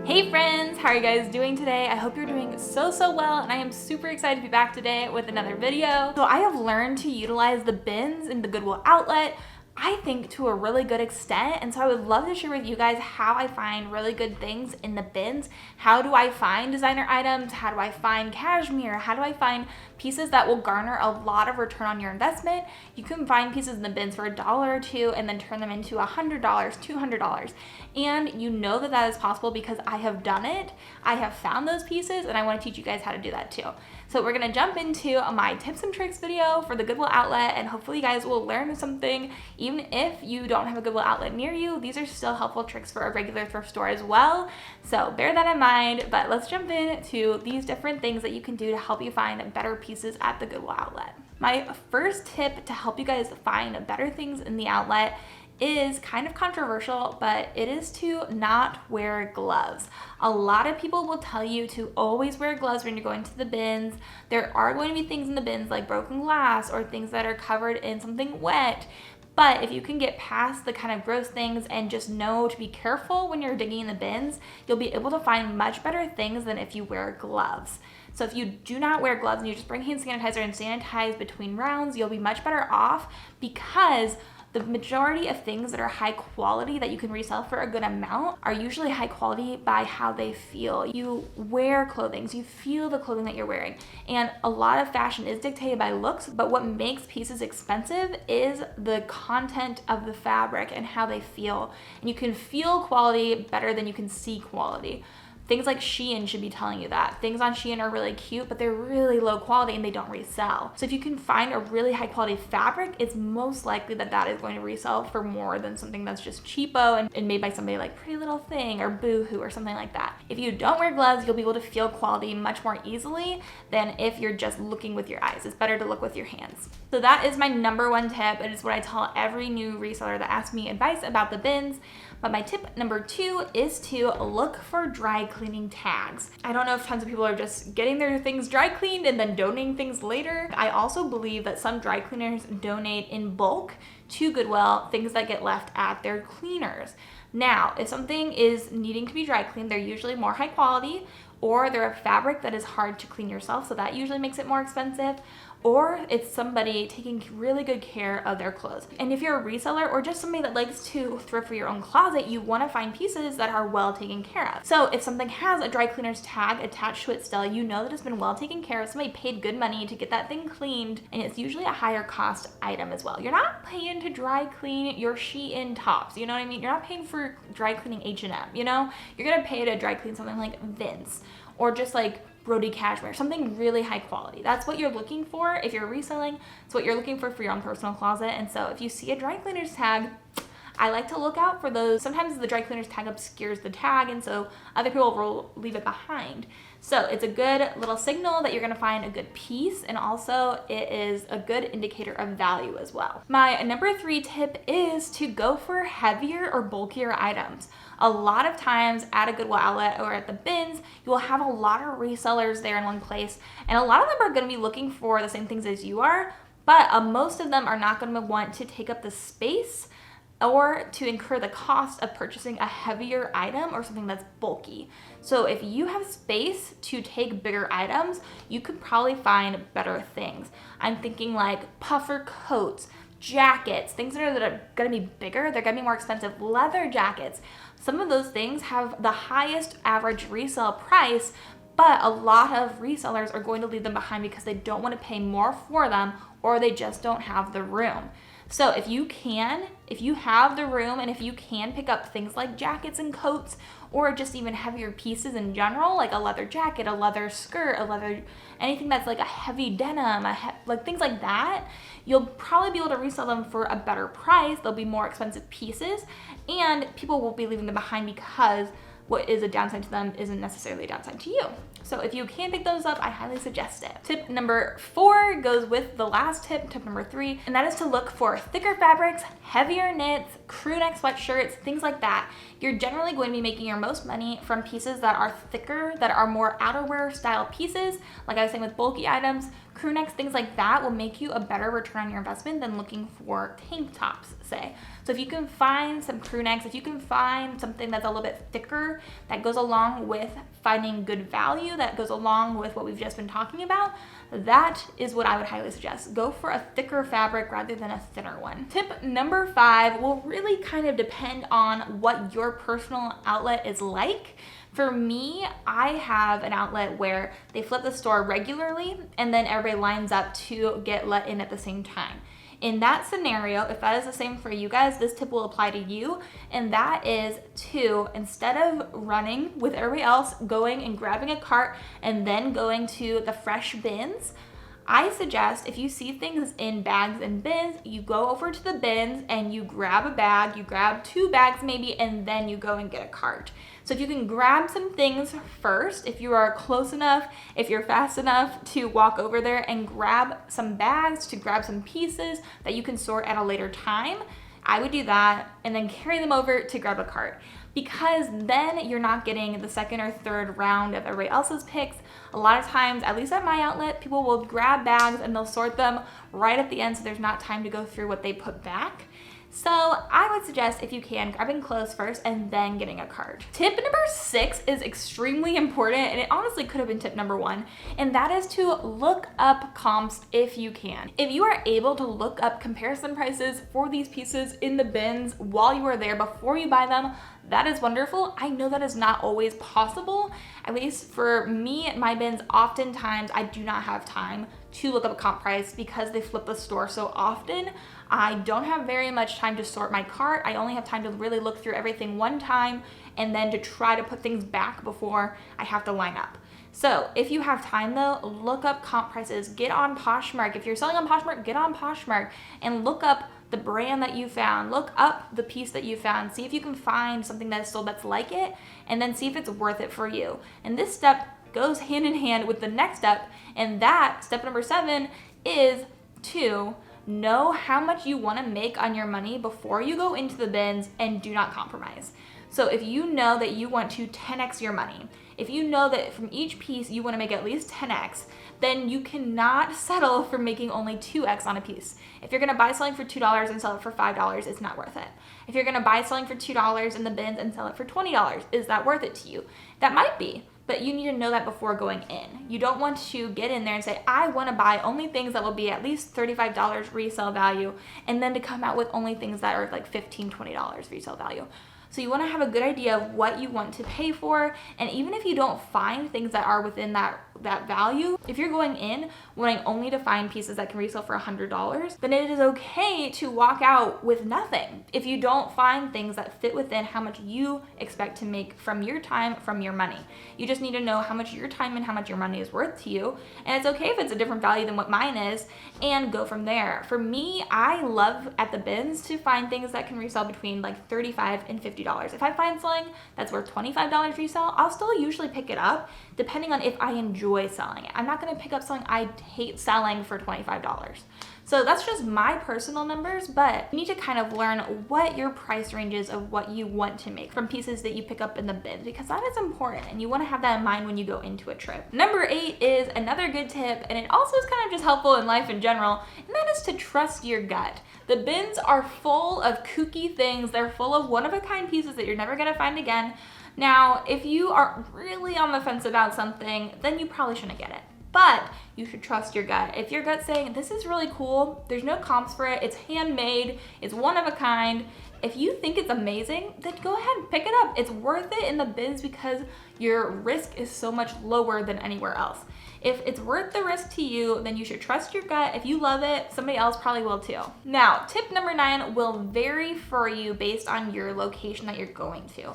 Hey friends, how are you guys doing today? I hope you're doing so well, and I am super excited to be back today with another video. So I have learned to utilize the bins in the Goodwill Outlet, I think, to a really good extent, and so I would love to share with you guys how I find really good things in the bins. How do I find designer items? How do I find cashmere? How do I find pieces that will garner a lot of return on your investment? You can find pieces in the bins for $1 or $2 and then turn them into $100, $200. And you know that that is possible because I have done it. I have found those pieces, and I want to teach you guys how to do that too. So we're gonna jump into my tips and tricks video for the Goodwill Outlet, and hopefully you guys will learn something. Even if you don't have a Goodwill Outlet near you, these are still helpful tricks for a regular thrift store as well. So bear that in mind, but let's jump into these different things that you can do to help you find better pieces at the Goodwill Outlet. My first tip to help you guys find better things in the outlet is kind of controversial, but it is to not wear gloves. A lot of people will tell you to always wear gloves when you're going to the bins. There are going to be things in the bins like broken glass or things that are covered in something wet. But if you can get past the kind of gross things and just know to be careful when you're digging in the bins, you'll be able to find much better things than if you wear gloves. So if you do not wear gloves and you just bring hand sanitizer and sanitize between rounds, you'll be much better off, because the majority of things that are high quality that you can resell for a good amount are usually high quality by how they feel. You wear clothing, so you feel the clothing that you're wearing. And a lot of fashion is dictated by looks, but what makes pieces expensive is the content of the fabric and how they feel. And you can feel quality better than you can see quality. Things like Shein should be telling you that. Things on Shein are really cute, but they're really low quality and they don't resell. So if you can find a really high quality fabric, it's most likely that that is going to resell for more than something that's just cheapo and made by somebody like Pretty Little Thing or Boohoo or something like that. If you don't wear gloves, you'll be able to feel quality much more easily than if you're just looking with your eyes. It's better to look with your hands. So that is my number one tip. It is what I tell every new reseller that asks me advice about the bins. But my tip number 2 is to look for dry cleaning tags. I don't know if tons of people are just getting their things dry cleaned and then donating things later. I also believe that some dry cleaners donate in bulk to Goodwill things that get left at their cleaners. Now, if something is needing to be dry cleaned, they're usually more high quality, or they're a fabric that is hard to clean yourself, so that usually makes it more expensive, or it's somebody taking really good care of their clothes. And if you're a reseller or just somebody that likes to thrift for your own closet, you want to find pieces that are well taken care of. So if something has a dry cleaner's tag attached to it still, you know that it's been well taken care of. Somebody paid good money to get that thing cleaned, and it's usually a higher cost item as well. You're not paying to dry clean your Shein tops, you know what I mean? You're not paying for dry cleaning H&M, you know? You're gonna pay to dry clean something like Vince or just like Brody cashmere, something really high quality. That's what you're looking for if you're reselling. It's what you're looking for your own personal closet. And so if you see a dry cleaner's tag, I like to look out for those. Sometimes the dry cleaner's tag obscures the tag, and so other people will leave it behind. So it's a good little signal that you're gonna find a good piece, and also it is a good indicator of value as well. My number 3 tip is to go for heavier or bulkier items. A lot of times at a Goodwill Outlet or at the bins, you will have a lot of resellers there in one place, and a lot of them are gonna be looking for the same things as you are, but most of them are not gonna want to take up the space or to incur the cost of purchasing a heavier item or something that's bulky. So if you have space to take bigger items, you could probably find better things. I'm thinking like puffer coats, jackets, things that are gonna be bigger, they're gonna be more expensive. Leather jackets, some of those things have the highest average resale price, but a lot of resellers are going to leave them behind because they don't want to pay more for them, or they just don't have the room. So if you have the room, and if you can pick up things like jackets and coats, or just even heavier pieces in general, like a leather jacket, a leather skirt, anything that's like a heavy denim, like things like that, you'll probably be able to resell them for a better price. They'll be more expensive pieces, and people will be leaving them behind because what is a downside to them isn't necessarily a downside to you. So if you can pick those up, I highly suggest it. Tip number 4 goes with the last tip number 3, and that is to look for thicker fabrics, heavier knits, crew neck sweatshirts, things like that. You're generally going to be making your most money from pieces that are thicker, that are more outerwear style pieces. Like I was saying with bulky items, crew necks, things like that will make you a better return on your investment than looking for tank tops, say. So if you can find some crew necks, if you can find something that's a little bit thicker, that goes along with finding good value, that goes along with what we've just been talking about, that is what I would highly suggest. Go for a thicker fabric rather than a thinner one. Tip number 5 will really kind of depend on what your personal outlet is like. For me, I have an outlet where they flip the store regularly and then everybody lines up to get let in at the same time. In that scenario, if that is the same for you guys, this tip will apply to you, and that is to, instead of running with everybody else, going and grabbing a cart and then going to the fresh bins, I suggest if you see things in bags and bins, you go over to the bins and you grab a bag, you grab 2 bags maybe, and then you go and get a cart. So if you can grab some things first, if you are close enough, if you're fast enough to walk over there and grab some bags, to grab some pieces that you can sort at a later time, I would do that and then carry them over to grab a cart, because then you're not getting the second or third round of everybody else's picks. A lot of times, at least at my outlet, people will grab bags and they'll sort them right at the end so there's not time to go through what they put back. So I would suggest, if you can, grabbing clothes first and then getting a cart. Tip number 6 is extremely important, and it honestly could have been tip number 1, and that is to look up comps if you can. If you are able to look up comparison prices for these pieces in the bins while you are there before you buy them, that is wonderful. I know that is not always possible. At least for me, my bins, oftentimes I do not have time to look up a comp price because they flip the store so often. I don't have very much time to sort my cart. I only have time to really look through everything one time and then to try to put things back before I have to line up. So if you have time though, look up comp prices, get on Poshmark. If you're selling on Poshmark, get on Poshmark and look up the brand that you found, look up the piece that you found, see if you can find something that's sold that's like it, and then see if it's worth it for you. And this step goes hand in hand with the next step, and that, step number 7, is to know how much you want to make on your money before you go into the bins, and do not compromise. So if you know that you want to 10x your money, if you know that from each piece you want to make at least 10x, then you cannot settle for making only 2x on a piece. If you're going to buy something for $2 and sell it for $5, it's not worth it. If you're going to buy something for $2 in the bins and sell it for $20, is that worth it to you? That might be, but you need to know that before going in. You don't want to get in there and say, I want to buy only things that will be at least $35 resale value, and then to come out with only things that are like $15, $20 resale value. So you want to have a good idea of what you want to pay for, and even if you don't find things that are within that value, if you're going in wanting only to find pieces that can resell for $100, then it is okay to walk out with nothing if you don't find things that fit within how much you expect to make from your time, from your money. You just need to know how much your time and how much your money is worth to you, and it's okay if it's a different value than what mine is, and go from there. For me, I love at the bins to find things that can resell between like $35 and $50. If I find something that's worth $25 resale, I'll still usually pick it up depending on if I enjoy selling it. I'm not going to pick up something I hate selling for $25. So that's just my personal numbers, but you need to kind of learn what your price range is of what you want to make from pieces that you pick up in the bins, because that is important and you want to have that in mind when you go into a trip. Number 8 is another good tip, and it also is kind of just helpful in life in general, and that is to trust your gut. The bins are full of kooky things. They're full of one-of-a-kind pieces that you're never going to find again. Now, if you are really on the fence about something, then you probably shouldn't get it. But you should trust your gut. If your gut's saying, this is really cool, there's no comps for it, it's handmade, it's one of a kind, if you think it's amazing, then go ahead and pick it up. It's worth it in the bins because your risk is so much lower than anywhere else. If it's worth the risk to you, then you should trust your gut. If you love it, somebody else probably will too. Now, tip number 9 will vary for you based on your location that you're going to.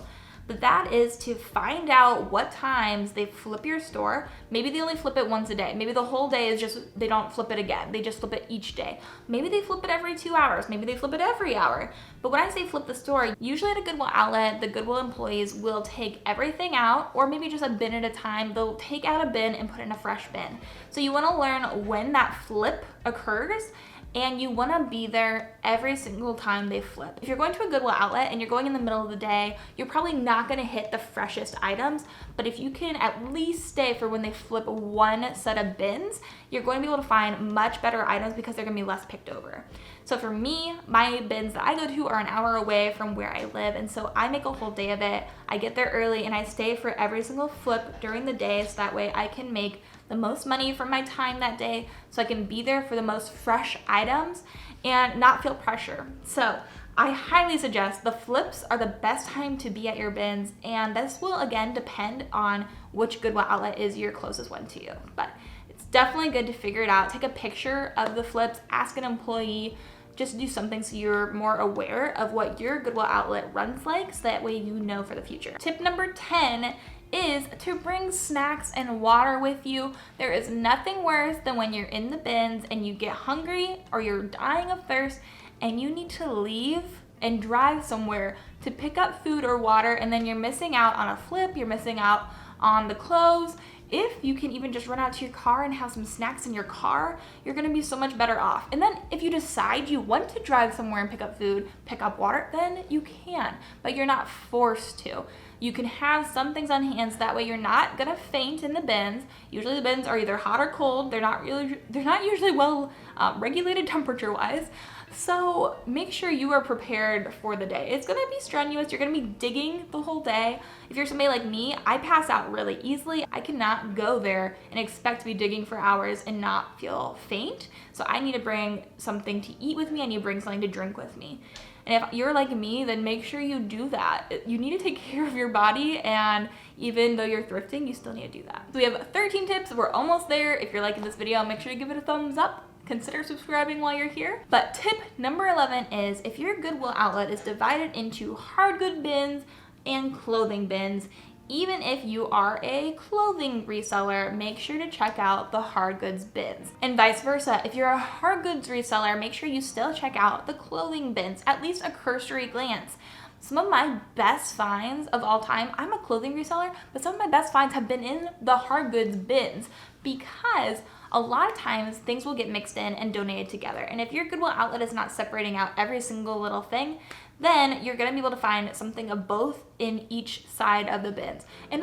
But that is to find out what times they flip your store. Maybe they only flip it once a day. Maybe the whole day is just, they don't flip it again. They just flip it each day. Maybe they flip it every 2 hours. Maybe they flip it every hour. But when I say flip the store, usually at a Goodwill outlet, the Goodwill employees will take everything out, or maybe just a bin at a time. They'll take out a bin and put in a fresh bin. So you want to learn when that flip occurs and you want to be there every single time they flip. If you're going to a Goodwill Outlet and you're going in the middle of the day, you're probably not going to hit the freshest items, but if you can at least stay for when they flip one set of bins, you're going to be able to find much better items because they're going to be less picked over. So for me, my bins that I go to are an hour away from where I live, and so I make a whole day of it. I get there early and I stay for every single flip during the day, so that way I can make the most money from my time that day, so I can be there for the most fresh items and not feel pressure. So I highly suggest the flips are the best time to be at your bins, and this will again depend on which Goodwill Outlet is your closest one to you. But it's definitely good to figure it out. Take a picture of the flips, ask an employee, just do something so you're more aware of what your Goodwill Outlet runs like, so that way you know for the future. Tip number 10 is to bring snacks and water with you. There is nothing worse than when you're in the bins and you get hungry or you're dying of thirst and you need to leave and drive somewhere to pick up food or water, and then you're missing out on a flip, you're missing out on the clothes. If you can even just run out to your car and have some snacks in your car, you're gonna be so much better off. And then if you decide you want to drive somewhere and pick up food, pick up water, then you can, but you're not forced to. You can have some things on hand, so that way you're not gonna faint in the bins. Usually the bins are either hot or cold. They're not usually well regulated temperature-wise. So make sure you are prepared for the day. It's gonna be strenuous. You're gonna be digging the whole day. If you're somebody like me, I pass out really easily. I cannot go there and expect to be digging for hours and not feel faint. So I need to bring something to eat with me. I need to bring something to drink with me. And if you're like me, then make sure you do that. You need to take care of your body, and even though you're thrifting, you still need to do that. So we have 13 tips. We're almost there. If you're liking this video, make sure to give it a thumbs up. Consider subscribing while you're here. But tip number 11 is, if your Goodwill Outlet is divided into hard good bins and clothing bins, even if you are a clothing reseller, make sure to check out the hard goods bins. And vice versa, if you're a hard goods reseller, make sure you still check out the clothing bins, at least a cursory glance. Some of my best finds of all time, I'm a clothing reseller, but some of my best finds have been in the hard goods bins, because a lot of times things will get mixed in and donated together. And if your Goodwill Outlet is not separating out every single little thing, then you're gonna be able to find something of both in each side of the bins. And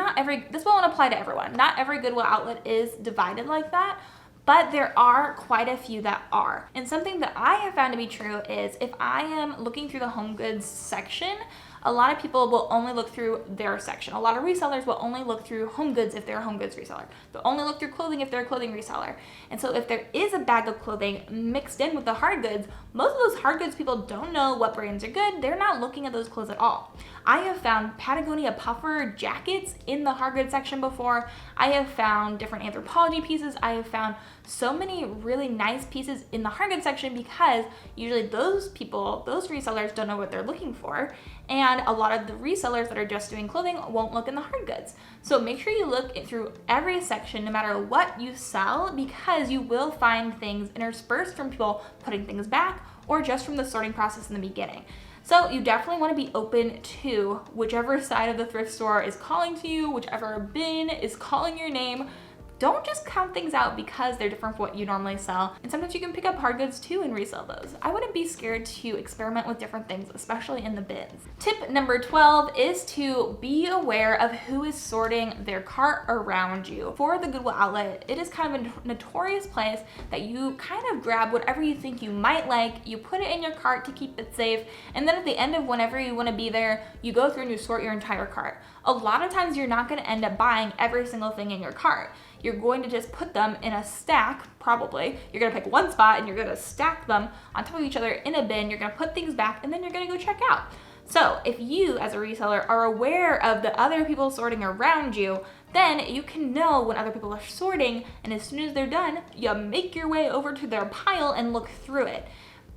this won't apply to everyone. Not every Goodwill Outlet is divided like that, but there are quite a few that are. And something that I have found to be true is, if I am looking through the home goods section, a lot of people will only look through their section. A lot of resellers will only look through home goods if they're a home goods reseller. They'll only look through clothing if they're a clothing reseller. And so if there is a bag of clothing mixed in with the hard goods, most of those hard goods people don't know what brands are good. They're not looking at those clothes at all. I have found Patagonia puffer jackets in the hard goods section before. I have found different Anthropologie pieces. I have found so many really nice pieces in the hard goods section, because usually those resellers don't know what they're looking for. And a lot of the resellers that are just doing clothing won't look in the hard goods. So make sure you look through every section, no matter what you sell, because you will find things interspersed from people putting things back, or just from the sorting process in the beginning. So you definitely want to be open to whichever side of the thrift store is calling to you, whichever bin is calling your name. Don't just count things out because they're different from what you normally sell. And sometimes you can pick up hard goods too and resell those. I wouldn't be scared to experiment with different things, especially in the bins. Tip number 12 is to be aware of who is sorting their cart around you. For the Goodwill Outlet, it is kind of a notorious place that you kind of grab whatever you think you might like, you put it in your cart to keep it safe, and then at the end of whenever you want to be there, you go through and you sort your entire cart. A lot of times you're not going to end up buying every single thing in your cart. You're going to just put them in a stack, probably. You're gonna pick one spot and you're gonna stack them on top of each other in a bin. You're gonna put things back, and then you're gonna go check out. So if you, as a reseller, are aware of the other people sorting around you, then you can know when other people are sorting, and as soon as they're done, you make your way over to their pile and look through it.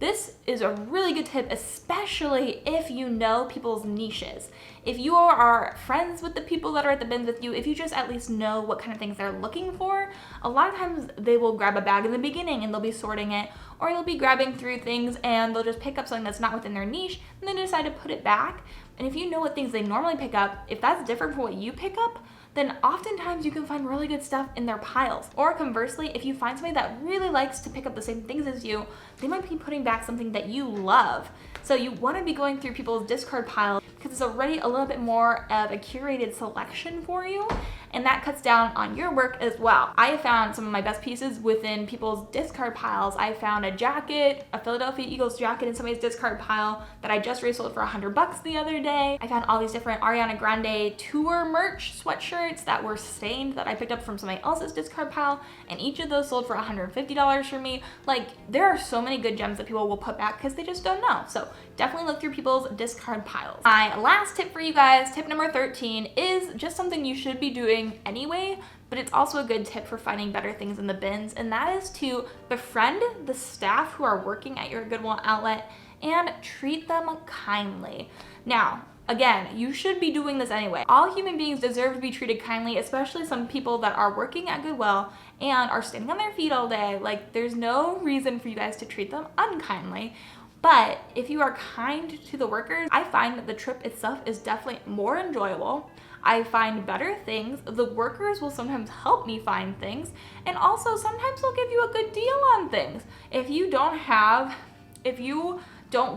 This is a really good tip, especially if you know people's niches. If you are friends with the people that are at the bins with you, if you just at least know what kind of things they're looking for, a lot of times they will grab a bag in the beginning and they'll be sorting it, or they'll be grabbing through things and they'll just pick up something that's not within their niche and then decide to put it back. And if you know what things they normally pick up, if that's different from what you pick up, then oftentimes you can find really good stuff in their piles. Or conversely, if you find somebody that really likes to pick up the same things as you, they might be putting back something that you love. So you want to be going through people's discard pile because it's already a little bit more of a curated selection for you, and that cuts down on your work as well. I have found some of my best pieces within people's discard piles. I found a jacket, a Philadelphia Eagles jacket in somebody's discard pile that I just resold for $100 the other day. I found all these different Ariana Grande tour merch sweatshirts that were stained that I picked up from somebody else's discard pile, and each of those sold for $150 for me. Like, there are so many good gems that people will put back because they just don't know. So definitely look through people's discard piles. My last tip for you guys, tip number 13, is just something you should be doing anyway, but it's also a good tip for finding better things in the bins, and that is to befriend the staff who are working at your Goodwill outlet and treat them kindly. Now, again, you should be doing this anyway. All human beings deserve to be treated kindly, especially some people that are working at Goodwill and are standing on their feet all day. Like, there's no reason for you guys to treat them unkindly. But if you are kind to the workers, I find that the trip itself is definitely more enjoyable. I find better things. The workers will sometimes help me find things, and also sometimes they'll give you a good deal on things. If you don't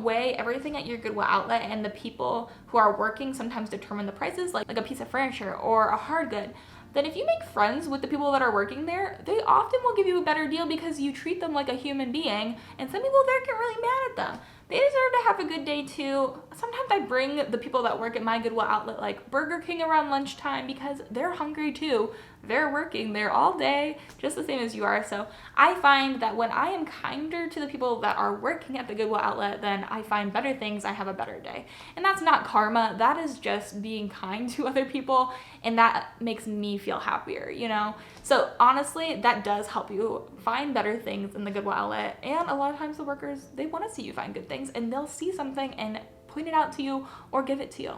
weigh everything at your Goodwill outlet, and the people who are working sometimes determine the prices, like a piece of furniture or a hard good, then if you make friends with the people that are working there, they often will give you a better deal because you treat them like a human being, and some people there get really mad at them. They deserve to have a good day too. Sometimes I bring the people that work at my Goodwill outlet like Burger King around lunchtime because they're hungry too. They're working there all day, just the same as you are. So I find that when I am kinder to the people that are working at the Goodwill outlet, then I find better things, I have a better day. And that's not karma, that is just being kind to other people, and that makes me feel happier, you know? So honestly, that does help you find better things in the Goodwill outlet, and a lot of times the workers, they want to see you find good things, and they'll see something and point it out to you or give it to you.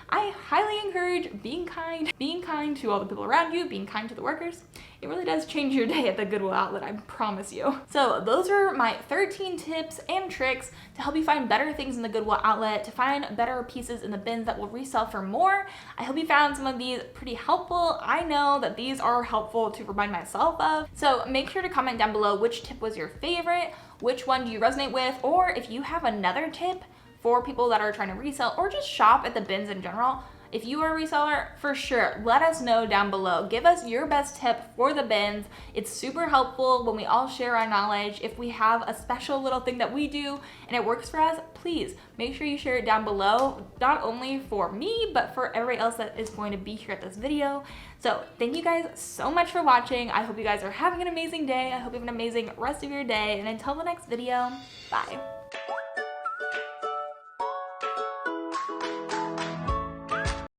I highly encourage being kind to all the people around you, being kind to the workers. It really does change your day at the Goodwill outlet, I promise you. So those are my 13 tips and tricks to help you find better things in the Goodwill outlet, to find better pieces in the bins that will resell for more. I hope you found some of these pretty helpful. I know that these are helpful to remind myself of. So make sure to comment down below which tip was your favorite, which one do you resonate with, or if you have another tip for people that are trying to resell or just shop at the bins in general. If you are a reseller, for sure, let us know down below. Give us your best tip for the bins. It's super helpful when we all share our knowledge. If we have a special little thing that we do and it works for us, please make sure you share it down below, not only for me, but for everybody else that is going to be here at this video. So thank you guys so much for watching. I hope you guys are having an amazing day. I hope you have an amazing rest of your day. And until the next video, bye.